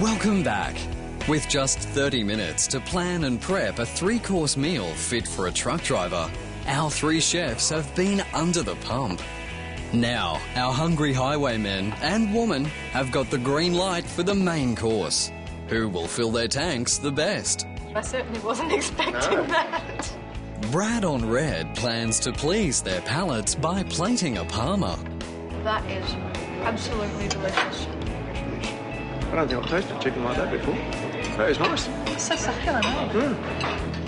Welcome back. With just 30 minutes to plan and prep a 3-course meal fit for a truck driver, our 3 chefs have been under the pump. Now, our hungry highwaymen and woman have got the green light for the main course. Who will fill their tanks the best? I certainly wasn't expecting that. Brad on Red plans to please their palates by plating a Parma. That is absolutely delicious. I don't think I've tasted chicken like that before. That is nice. It's so succulent, eh?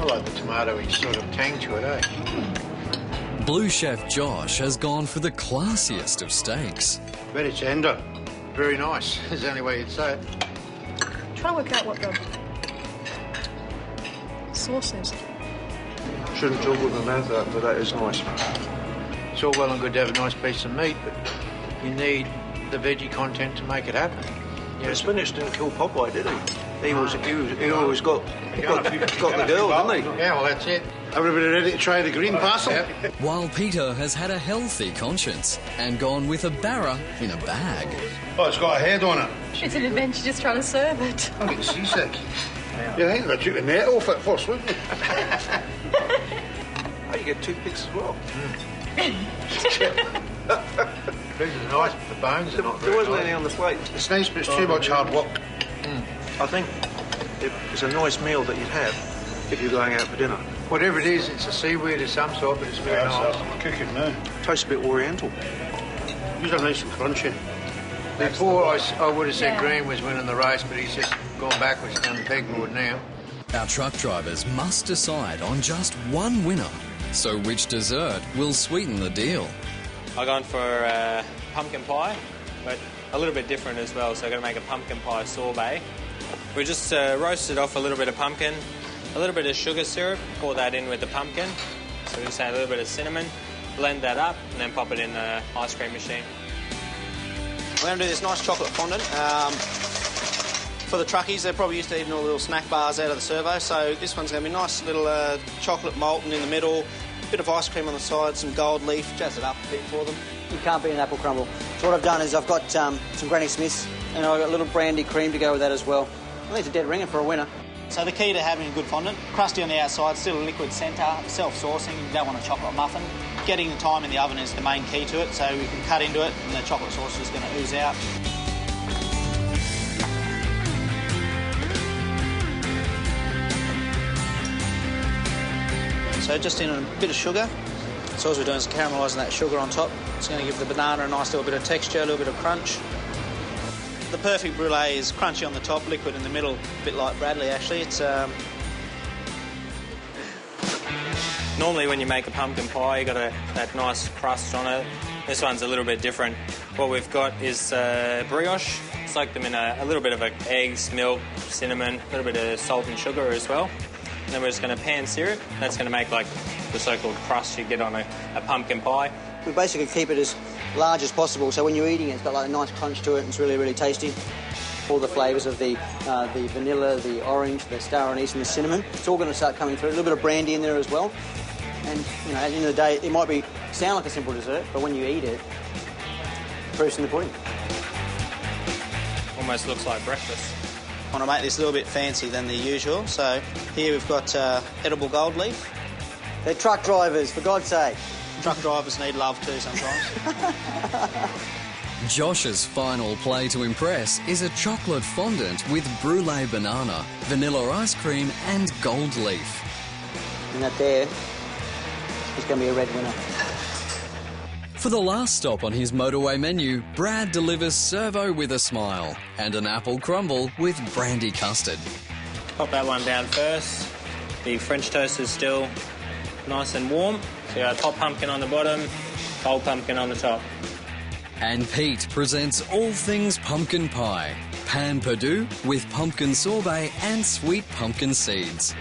I like the tomatoey sort of tang to it, eh? Blue Chef Josh has gone for the classiest of steaks. Very tender. Very nice. Is the only way you'd say it. Trying to work out what the sauce is. Shouldn't talk with my mouth out, but that is nice. It's all well and good to have a nice piece of meat, but you need the veggie content to make it happen. The spinach didn't kill Popeye, did he? He always got the girl, didn't he? Yeah, well, that's it. Everybody ready to try the green parcel? Yep. While Peter has had a healthy conscience and gone with a barra in a bag. Oh, it's got a head on it. It's an adventure just trying to serve it. I'm getting seasick. You think I took the net off it first, wouldn't you? Oh, you get toothpicks as well. This is nice, but the bones are not very There wasn't nice. any on the plate. It's nice, but it's too much hard work. I think it's a nice meal that you'd have if you're going out for dinner. Whatever it is, it's a seaweed of some sort, but it's very nice. Cooking now. Tastes a bit oriental. These are nice and crunchy. Before, I would have said Green was winning the race, but he's just gone backwards down the pegboard now. Our truck drivers must decide on just one winner. So which dessert will sweeten the deal? I've gone for pumpkin pie, but a little bit different as well. So I'm going to make a pumpkin pie sorbet. We just roasted off a little bit of pumpkin, a little bit of sugar syrup, pour that in with the pumpkin. So we just add a little bit of cinnamon, blend that up, and then pop it in the ice cream machine. We're going to do this nice chocolate fondant. For the truckies, they're probably used to eating all the little snack bars out of the servo, so this one's going to be nice little chocolate molten in the middle, a bit of ice cream on the side, some gold leaf, jazz it up a bit for them. You can't beat an apple crumble. So what I've done is I've got some Granny Smiths and I've got a little brandy cream to go with that as well. I think it's a dead ringer for a winner. So the key to having a good fondant, crusty on the outside, still a liquid centre, self-saucing, you don't want a chocolate muffin. Getting the time in the oven is the main key to it, so we can cut into it and the chocolate sauce is going to ooze out. So just in a bit of sugar. So all we're doing is caramelising that sugar on top. It's going to give the banana a nice little bit of texture, a little bit of crunch. The perfect brulee is crunchy on the top, liquid in the middle, a bit like Bradley actually. It's Normally when you make a pumpkin pie, you've got that nice crust on it. This one's a little bit different. What we've got is brioche. Soak them in a little bit of eggs, milk, cinnamon, a little bit of salt and sugar as well. And then we're just going to pan sear it. That's going to make like the so-called crust you get on a pumpkin pie. We basically keep it as large as possible, so when you're eating it, it's got like a nice crunch to it and it's really, really tasty. All the flavours of the vanilla, the orange, the star anise and the cinnamon. It's all going to start coming through. A little bit of brandy in there as well. And, you know, at the end of the day, it might sound like a simple dessert, but when you eat it, proof's in the pudding. Almost looks like breakfast. I want to make this a little bit fancy than the usual. So here we've got edible gold leaf. They're truck drivers, for God's sake. Truck drivers need love too sometimes. Josh's final play to impress is a chocolate fondant with brulee banana, vanilla ice cream and gold leaf. And that there is going to be a red winner. For the last stop on his motorway menu, Brad delivers servo with a smile and an apple crumble with brandy custard. Pop that one down first. The French toast is still nice and warm. So you got hot pumpkin on the bottom, cold pumpkin on the top. And Pete presents all things pumpkin pie. Pan Perdue with pumpkin sorbet and sweet pumpkin seeds.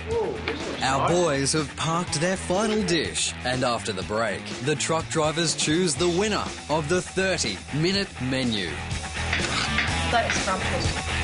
Our boys have parked their final dish, and after the break, the truck drivers choose the winner of the 30-minute menu. That is scrumptious.